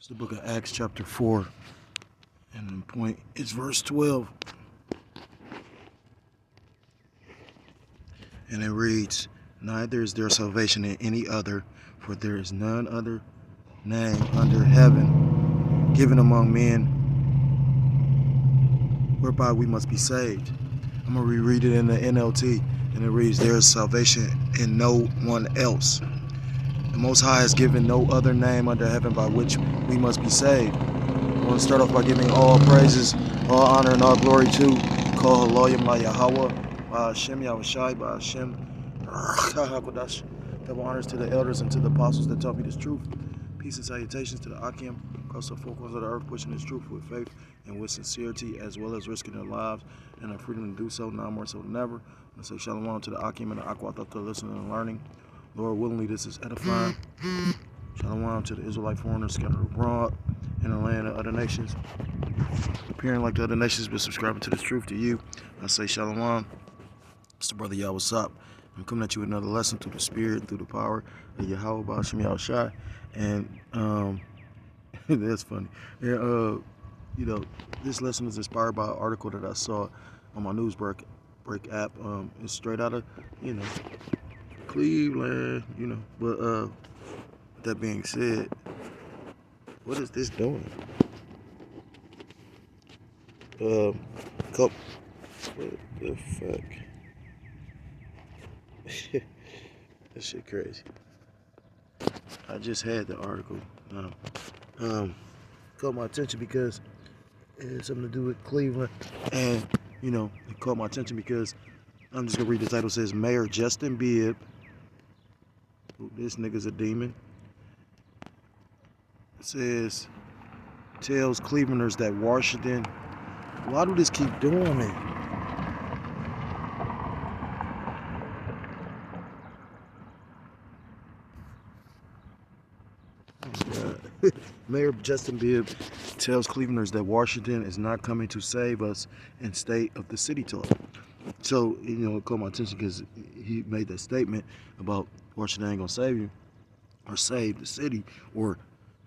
It's the book of Acts chapter 4, and the point is verse 12. And it reads, "Neither is there salvation in any other, for there is none other name under heaven given among men whereby we must be saved." I'm going to reread it in the NLT, and it reads, "There is salvation in no one else. The Most High has given no other name under heaven by which we must be saved." I want to start off by giving all praises, all honor, and all glory to Kol Haloyim La Yahweh, Hashem Yahushai, Hashem HaKadosh. Double honors to the elders and to the apostles that taught me this truth. Peace and salutations to the Akim, across the four corners of the earth, pushing this truth with faith and with sincerity, as well as risking their lives and their freedom to do so, now more so than ever. I say shalom to the Akim and the Akwat to listening and learning. Lord willingly, this is edifying. Shalom to the Israelite foreigners scattered abroad in the land of other nations, appearing like the other nations, but subscribing to this truth to you. I say shalom. It's the brother Yah, what's up? I'm coming at you with another lesson through the spirit, through the power of Yahweh B'Hashem Yahushai. And that's funny. And, this lesson is inspired by an article that I saw on my news break app. It's straight out of, Cleveland, But that being said, what is this doing? What the fuck? That shit crazy. I just had the article. Caught my attention because it had something to do with Cleveland, and it caught my attention because I'm just gonna read the title. It says Mayor Justin Bibb. This nigga's a demon. It says tells Clevelanders that Washington. Why do this keep doing it? Mayor Justin Bibb tells Clevelanders that Washington is not coming to save us in state of the city talk. So, it caught my attention because he made that statement about Washington ain't gonna save you or save the city or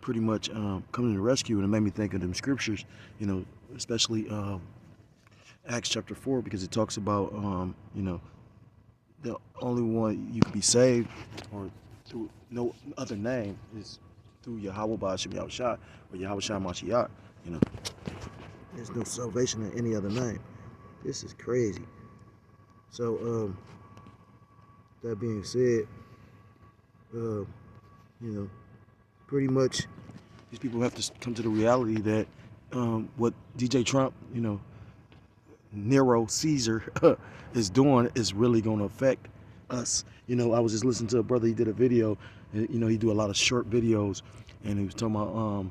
pretty much coming to the rescue. And it made me think of them scriptures, especially Acts chapter 4, because it talks about, the only one you can be saved or through no other name is through Yahweh B'Hashem Yahushai or Yahushai Mashiach. There's no salvation in any other name. This is crazy. So, that being said, pretty much these people have to come to the reality that what DJ Trump, Nero Caesar is doing is really going to affect us. I was just listening to a brother, he did a video, and, he do a lot of short videos, and he was talking about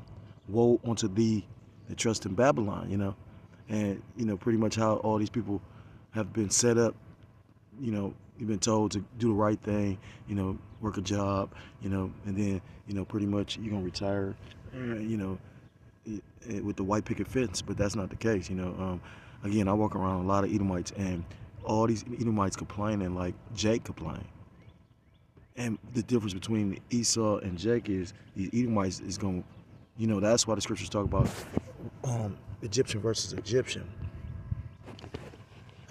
woe unto thee that trust in Babylon, and, pretty much how all these people have been set up, you've been told to do the right thing, work a job, and then, pretty much you're going to retire, with the white picket fence, but that's not the case, Again, I walk around a lot of Edomites, and all these Edomites complaining like Jake complained. And the difference between Esau and Jake is these Edomites is going to, that's why the scriptures talk about Egyptian versus Egyptian.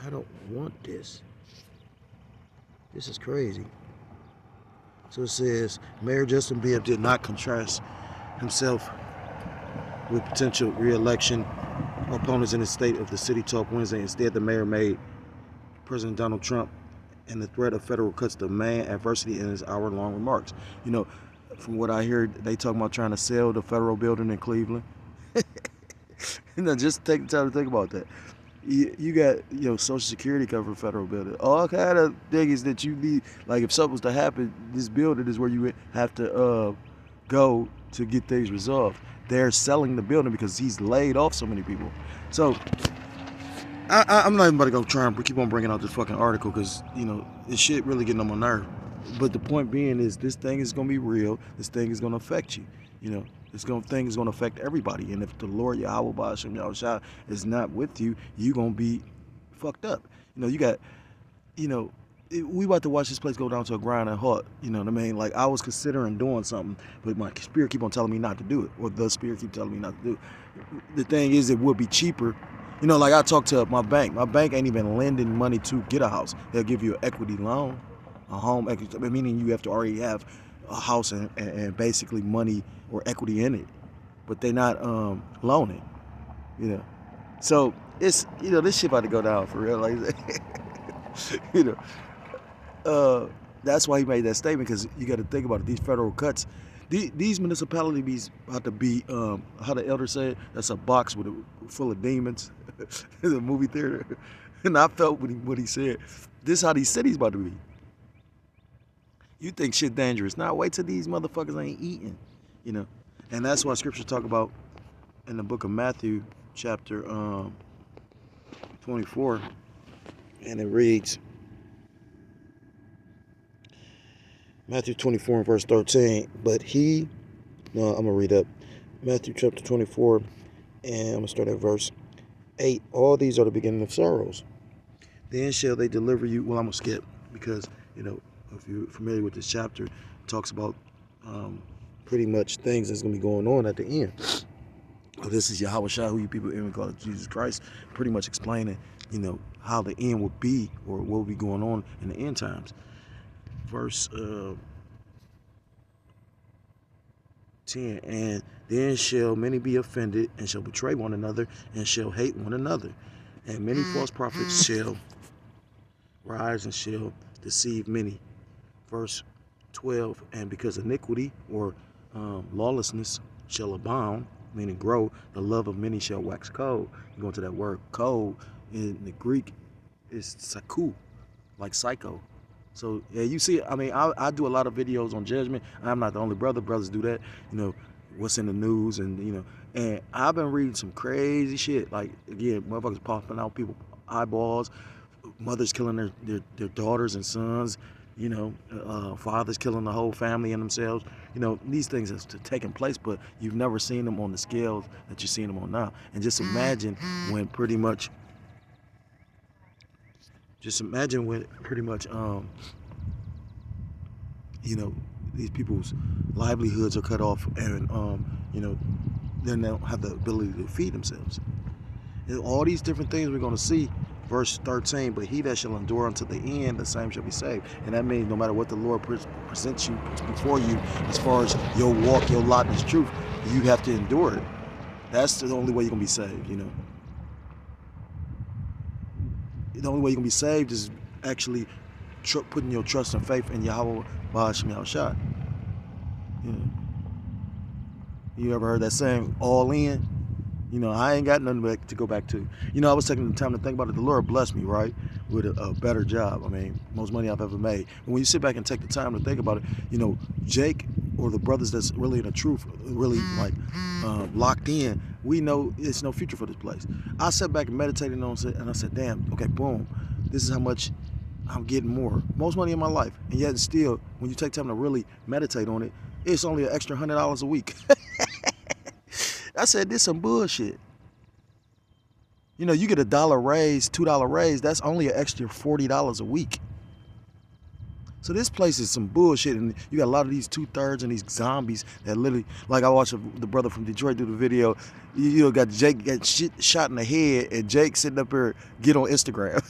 I don't want this. This is crazy. So it says, Mayor Justin Bibb did not contrast himself with potential re-election opponents in the state of the city talk Wednesday. Instead, the mayor made President Donald Trump and the threat of federal cuts the main adversity in his hour-long remarks. From what I hear, they talking about trying to sell the federal building in Cleveland. Just take the time to think about that. You got, Social Security cover federal building. All kind of things that you need. Like if something was to happen, this building is where you would have to go to get things resolved. They're selling the building because he's laid off so many people. So I'm not even about to go try and keep on bringing out this fucking article because, this shit really getting on my nerve. But the point being is this thing is going to be real. This thing is going to affect you. This thing is going to affect everybody. And if the Lord Yahweh B'Hashem Yahushai is not with you, you're going to be fucked up. You got, we about to watch this place go down to a grinding halt. You know what I mean? Like, I was considering doing something, but my spirit keep on telling me not to do it, or the spirit keep telling me not to do it. The thing is, it would be cheaper. You know, like I talked to my bank. My bank ain't even lending money to get a house. They'll give you an equity loan, a home equity, meaning you have to already have a house and basically money or equity in it, but they're not loaning. You know, so it's, you know, this shit about to go down for real. Like, you know. That's why he made that statement, because you got to think about it. These federal cuts, these municipalities about to be, how the elder said, that's a box full of demons. The movie theater. And I felt what he said. This is how these cities about to be. You think shit dangerous. Now wait till these motherfuckers ain't eating. You know. And that's why scripture talk about in the book of Matthew, chapter 24. And it reads, Matthew 24 and verse 13, I'm going to read up. Matthew chapter 24, and I'm going to start at verse 8. All these are the beginning of sorrows. Then shall they deliver you. Well, I'm going to skip, because, you know, if you're familiar with this chapter, it talks about pretty much things that's going to be going on at the end. So this is Yahweh Shah, who you people even call it Jesus Christ, pretty much explaining, you know, how the end will be, or what will be going on in the end times. Verse 10, and then shall many be offended, and shall betray one another, and shall hate one another. And many false prophets shall rise, and shall deceive many. Verse 12, and because iniquity, or lawlessness, shall abound, meaning grow, the love of many shall wax cold. You go into that word cold, in the Greek, is saku, like psycho. So, yeah, you see, I mean, I do a lot of videos on judgment. I'm not the only brother. Brothers do that. You know, what's in the news, and, you know, and I've been reading some crazy shit. Like, again, motherfuckers popping out people eyeballs, mothers killing their daughters and sons, you know, fathers killing the whole family and themselves. You know, these things have taken place, but you've never seen them on the scales that you're seeing them on now. And just imagine when pretty much, you know, these people's livelihoods are cut off, and, you know, then they don't have the ability to feed themselves. And all these different things we're going to see. Verse 13, but he that shall endure unto the end, the same shall be saved. And that means no matter what the Lord presents you, puts before you, as far as your walk, your lot, and his truth, you have to endure it. That's the only way you're going to be saved, you know. The only way you're going to be saved is actually putting your trust and faith in Yahweh Ba'ashem Yahushua. You know. You ever heard that saying, all in? You know, I ain't got nothing to go back to. You know, I was taking the time to think about it. The Lord blessed me, right, with a better job. I mean, most money I've ever made. And when you sit back and take the time to think about it, you know, Jake, or the brothers that's really in the truth, really like locked in, we know it's no future for this place. I sat back and meditated on it, and I said, damn, okay, boom, this is how much I'm getting more. Most money in my life. And yet still, when you take time to really meditate on it, it's only an extra $100 a week. I said, this some bullshit. You know, you get $1 raise, $2 raise, that's only an extra $40 a week. So this place is some bullshit, and you got a lot of these 2/3 and these zombies that literally, like I watched the brother from Detroit do the video, you know, got Jake get shot in the head, and Jake sitting up here, get on Instagram.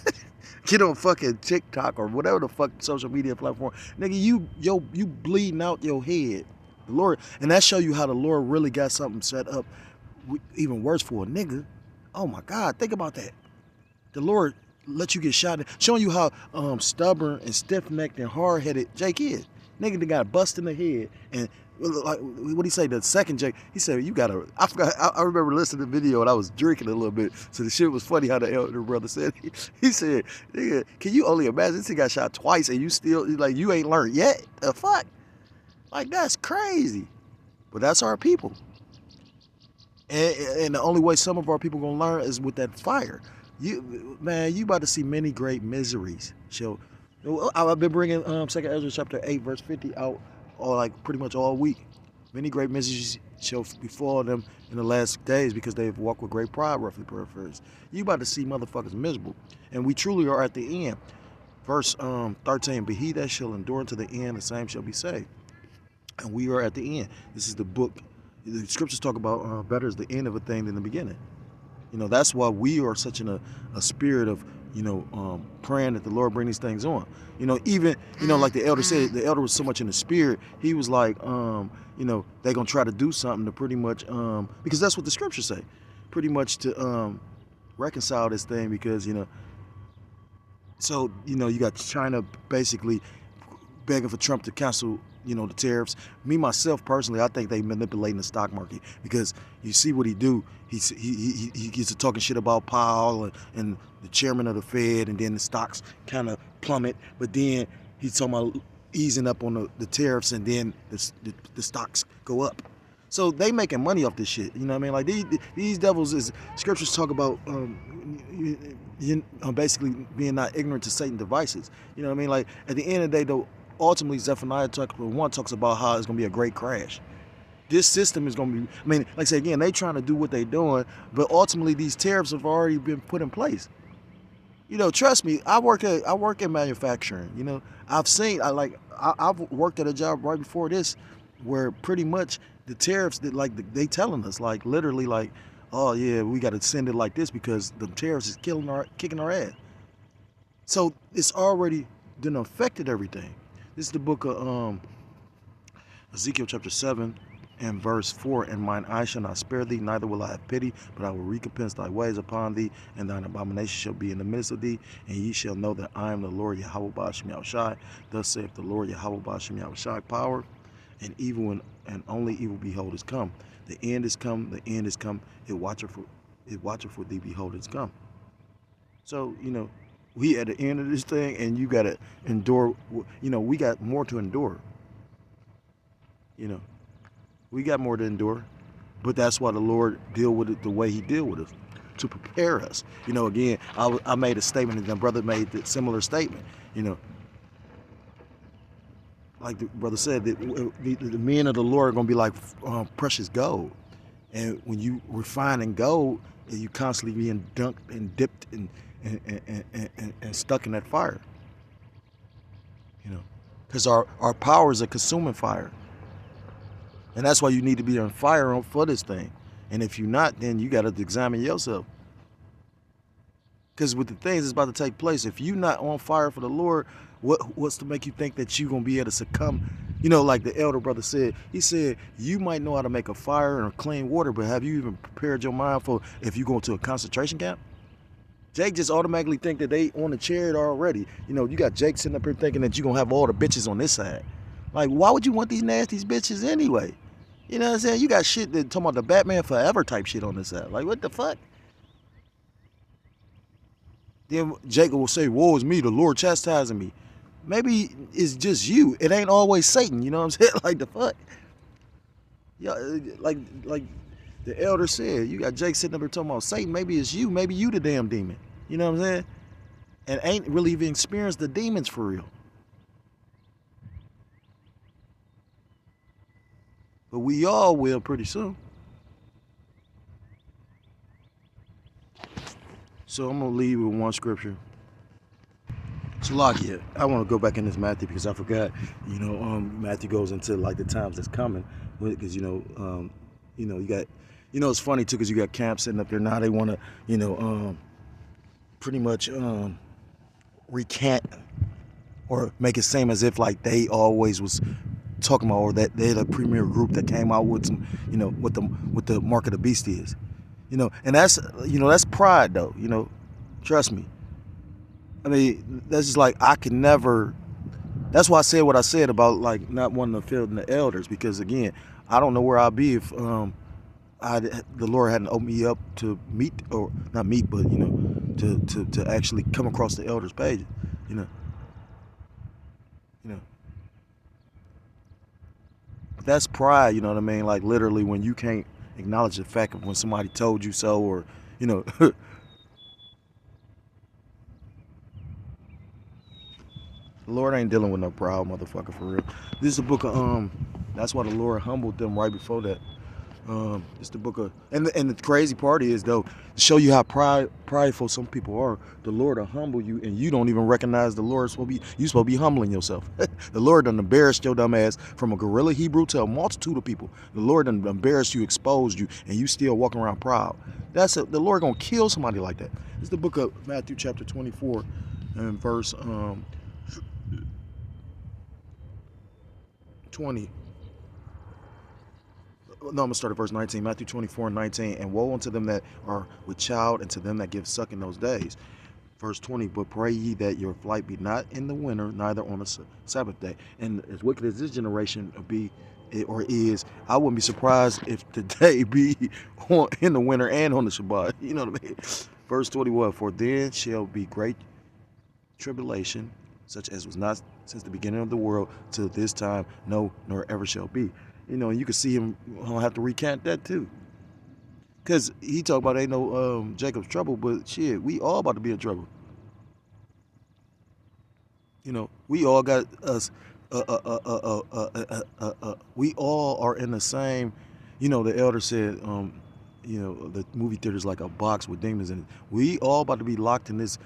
Get on fucking TikTok or whatever the fuck social media platform. Nigga, you bleeding out your head. The Lord, and that show you how the Lord really got something set up even worse for a nigga. Oh my God, think about that. The Lord let you get shot, showing you how stubborn and stiff-necked and hard-headed Jake is. Nigga that got bust in the head, and like what he say, the second Jake, he said, you gotta, I forgot, I remember listening to the video and I was drinking a little bit, so the shit was funny how the elder brother said, he said, nigga, can you only imagine this thing got shot twice and you still, like, you ain't learned yet? The fuck? Like, that's crazy. But that's our people. And the only way some of our people gonna learn is with that fire. Man, you about to see many great miseries. So, I've been bringing 2 Ezra chapter 8 verse 50 out like pretty much all week. Many great miseries shall befall them in the last days because they have walked with great pride, roughly paraphrased. You about to see motherfuckers miserable. And we truly are at the end. Verse 13, but he that shall endure unto the end, the same shall be saved. And we are at the end. This is the book. The scriptures talk about better is the end of a thing than the beginning. That's why we are such in a spirit of, praying that the Lord bring these things on. Even, like the elder said, the elder was so much in the spirit, he was like, they're going to try to do something to pretty much, because that's what the scriptures say, pretty much to reconcile this thing because, so, you got China basically begging for Trump to cancel, the tariffs. Me, myself, personally, I think they manipulating the stock market because you see what he do. He gets to talking shit about Powell and the chairman of the Fed, and then the stocks kind of plummet. But then he's talking about easing up on the tariffs, and then the stocks go up. So they making money off this shit. You know what I mean? Like these devils, is scriptures talk about basically being not ignorant to Satan's devices. You know what I mean? Like at the end of the day, though, ultimately Zephaniah chapter 1 talks about how it's going to be a great crash. This system is going to be, I mean, like I said again, they trying to do what they doing, but ultimately these tariffs have already been put in place. Trust me, I work in manufacturing. I've worked at a job right before this where pretty much the tariffs that they telling us, like literally like, oh yeah, we got to send it like this because the tariffs is kicking our ass. So it's already done affected everything. This is the book of Ezekiel chapter 7 and verse 4. And mine eye shall not spare thee, neither will I have pity, but I will recompense thy ways upon thee, and thine abomination shall be in the midst of thee, and ye shall know that I am the Lord Yahweh Ba'ashem Yahushai. Thus saith the Lord Yahweh Ba'ashem Yahushai, power and evil and only evil behold is come. The end is come, the end is come, it watcheth for thee, behold it's come. So, we at the end of this thing, and you got to endure. We got more to endure. We got more to endure. But that's why the Lord deal with it the way he deal with us, to prepare us. Again, I made a statement, and the brother made a similar statement. Like the brother said, that the men of the Lord are going to be like precious gold. And when you refining gold, you constantly being dunked and dipped and stuck in that fire, because our power is a consuming fire, and that's why you need to be on fire for this thing. And if you're not, then you got to examine yourself, because with the things that's about to take place, if you're not on fire for the Lord, what's to make you think that you're gonna be able to succumb? Like the elder brother said, he said you might know how to make a fire and clean water, but have you even prepared your mind for if you go to a concentration camp? Jake just automatically think that they on the chariot already. You got Jake sitting up here thinking that you're going to have all the bitches on this side. Like, why would you want these nasty bitches anyway? You know what I'm saying? You got shit that talking about the Batman Forever type shit on this side. Like, what the fuck? Then Jacob will say, woe is me, the Lord chastising me. Maybe it's just you. It ain't always Satan. You know what I'm saying? Like, the fuck? Yeah, like the elder said, you got Jake sitting up here talking about Satan. Maybe it's you. Maybe you the damn demon. You know what I'm saying? And ain't really even experienced the demons for real. But we all will pretty soon. So I'm going to leave with one scripture. So Salakia, I want to go back in this Matthew because I forgot, Matthew goes into like the times that's coming. Because, you got, it's funny too because you got camps sitting up there now. They want to, pretty much recant or make it seem as if like they always was talking about, or that they're the premier group that came out with some, what the mark of the beast is. And that's pride though, trust me. I mean, that's just like, I could never, that's why I said what I said about like not wanting to offend the elders, because again, I don't know where I'd be if the Lord hadn't opened me up to meet, or not meet, but to actually come across the elders' pages, That's pride, you know what I mean? Like literally when you can't acknowledge the fact of when somebody told you so, or the Lord ain't dealing with no proud motherfucker for real. This is a book of that's why the Lord humbled them right before that. It's the book of, and the crazy part is though, to show you how prideful some people are. The Lord will humble you, and you don't even recognize the Lord. You supposed to be humbling yourself. The Lord done embarrassed your dumb ass from a gorilla Hebrew to a multitude of people. The Lord done embarrassed you, exposed you, and you still walking around proud. The Lord gonna kill somebody like that. It's the book of Matthew chapter 24 and verse 20. No, I'm gonna start at verse 19. Matthew 24 and 19. And woe unto them that are with child, and to them that give suck in those days. Verse 20. But pray ye that your flight be not in the winter, neither on the Sabbath day. And as wicked as this generation be or is, I wouldn't be surprised if the day be in the winter and on the Shabbat. You know what I mean? Verse 21. For then shall be great tribulation, such as was not since the beginning of the world to this time, no, nor ever shall be. You know, and you can see him have to recant that too. Because he talked about ain't no Jacob's trouble, but shit, we all about to be in trouble. You know, we all got us, we all are in the same, you know, the elder said, you know, the movie theater's like a box with demons in it. We all about to be locked in this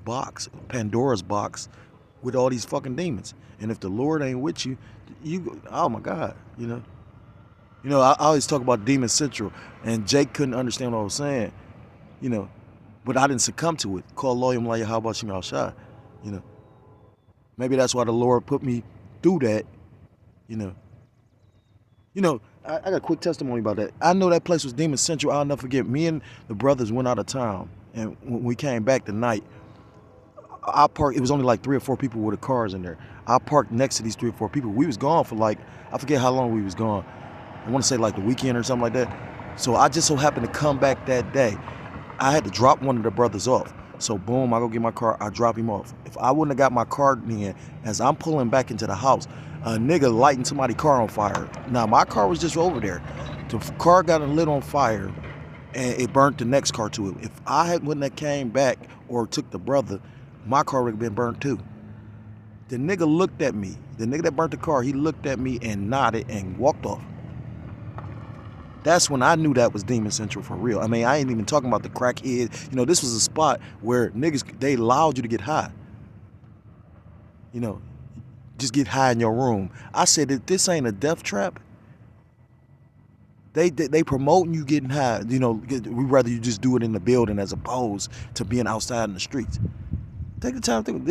box, Pandora's box, with all these fucking demons. And if the Lord ain't with you, oh my God, you know. You know, I always talk about Demon Central, and Jake couldn't understand what I was saying, you know, but I didn't succumb to it. Call Loyam like how about Shim Shah, you know. Maybe that's why the Lord put me through that, you know. You know, I got a quick testimony about that. I know that place was Demon Central. I'll never forget. Me and the brothers went out of town, and when we came back the night, I parked. It was only like 3 or 4 people with the cars in there. I parked next to these 3 or 4 people. We was gone for like, I forget how long we was gone. I want to say like the weekend or something like that. So I just so happened to come back that day. I had to drop one of the brothers off. So boom, I go get my car. I drop him off. If I wouldn't have got my car in, as I'm pulling back into the house, a nigga lighting somebody's car on fire. Now my car was just over there. The car got lit on fire, and it burnt the next car to it. If I wouldn't have came back or took the brother, my car would have been burnt too. The nigga looked at me. The nigga that burnt the car, he looked at me and nodded and walked off. That's when I knew that was Demon Central for real. I mean, I ain't even talking about the crackhead. You know, this was a spot where niggas, they allowed you to get high. You know, just get high in your room. I said that this ain't a death trap. They promoting you getting high. You know, we'd rather you just do it in the building as opposed to being outside in the streets. Take the time to think.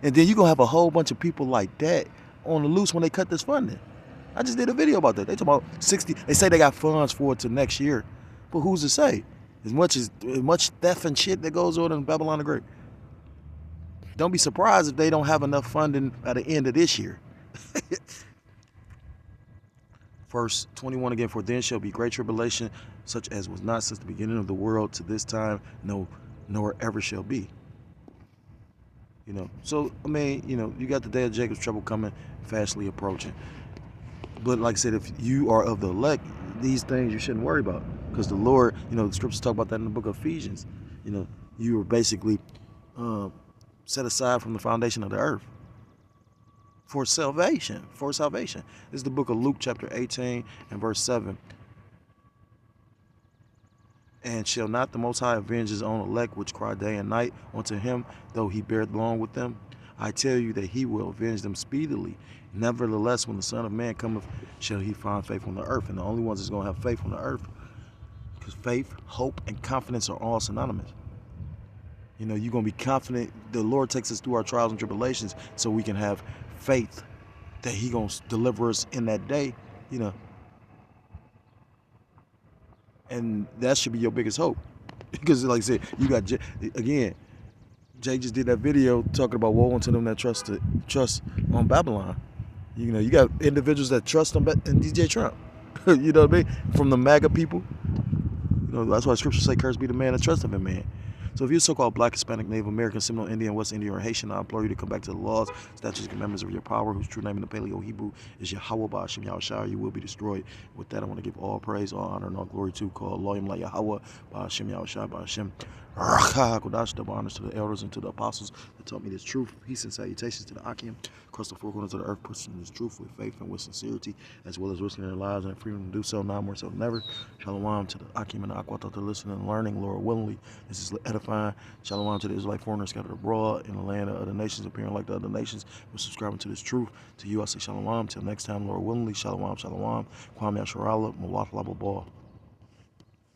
And then you're going to have a whole bunch of people like that on the loose when they cut this funding. I just did a video about that. They talk about 60. They say they got funds for it to next year, but who's to say? As much theft and shit that goes on in Babylon the Great. Don't be surprised if they don't have enough funding at the end of this year. Verse 21 again, for then shall be great tribulation, such as was not since the beginning of the world to this time, no, nor ever shall be. You know, so I mean, you know, you got the day of Jacob's trouble coming, fastly approaching. But like I said, if you are of the elect, these things you shouldn't worry about. Because the Lord, you know, the scriptures talk about that in the book of Ephesians. You know, you were basically set aside from the foundation of the earth for salvation. For salvation. This is the book of Luke chapter 18 and verse 7. And shall not the Most High avenge his own elect, which cry day and night unto him, though he beareth long with them? I tell you that he will avenge them speedily. Nevertheless, when the Son of Man cometh, shall he find faith on the earth. And the only ones that's going to have faith on the earth, because faith, hope, and confidence are all synonymous. You know, you're going to be confident. The Lord takes us through our trials and tribulations so we can have faith that he going to deliver us in that day, you know. And that should be your biggest hope. Because like I said, you got, again, Jay just did that video talking about woe unto them that trust on Babylon. You know, you got individuals that trust on DJ Trump. You know what I mean? From the MAGA people. You know, that's why scriptures say, cursed be the man that trusteth in man. So if you're so-called Black, Hispanic, Native American, Seminole Indian, West Indian, or Haitian, I implore you to come back to the laws, statutes, and commandments of your power, whose true name in the Paleo-Hebrew is Yahweh Ba'ashem Yahushua. You will be destroyed. With that, I want to give all praise, all honor, and all glory to call Loyam La Yahweh Ba'ashem Yahushua Ba'ashem Double honors to the elders and to the apostles that taught me this truth. Peace and salutations to the Akim across the four corners of the earth, pushing this truth with faith and with sincerity, as well as risking their lives and freedom to do so now more so than ever. Shalom to the Akim and the Aqua to listening and learning, Lord willingly. This is edifying. Shalom to the Israelite foreigners scattered abroad in the land of other nations, appearing like the other nations, but subscribing to this truth. To you, I say shalom. Till next time, Lord willingly. Shalom, shalom. Kwame Asharala, Mawat Lababal.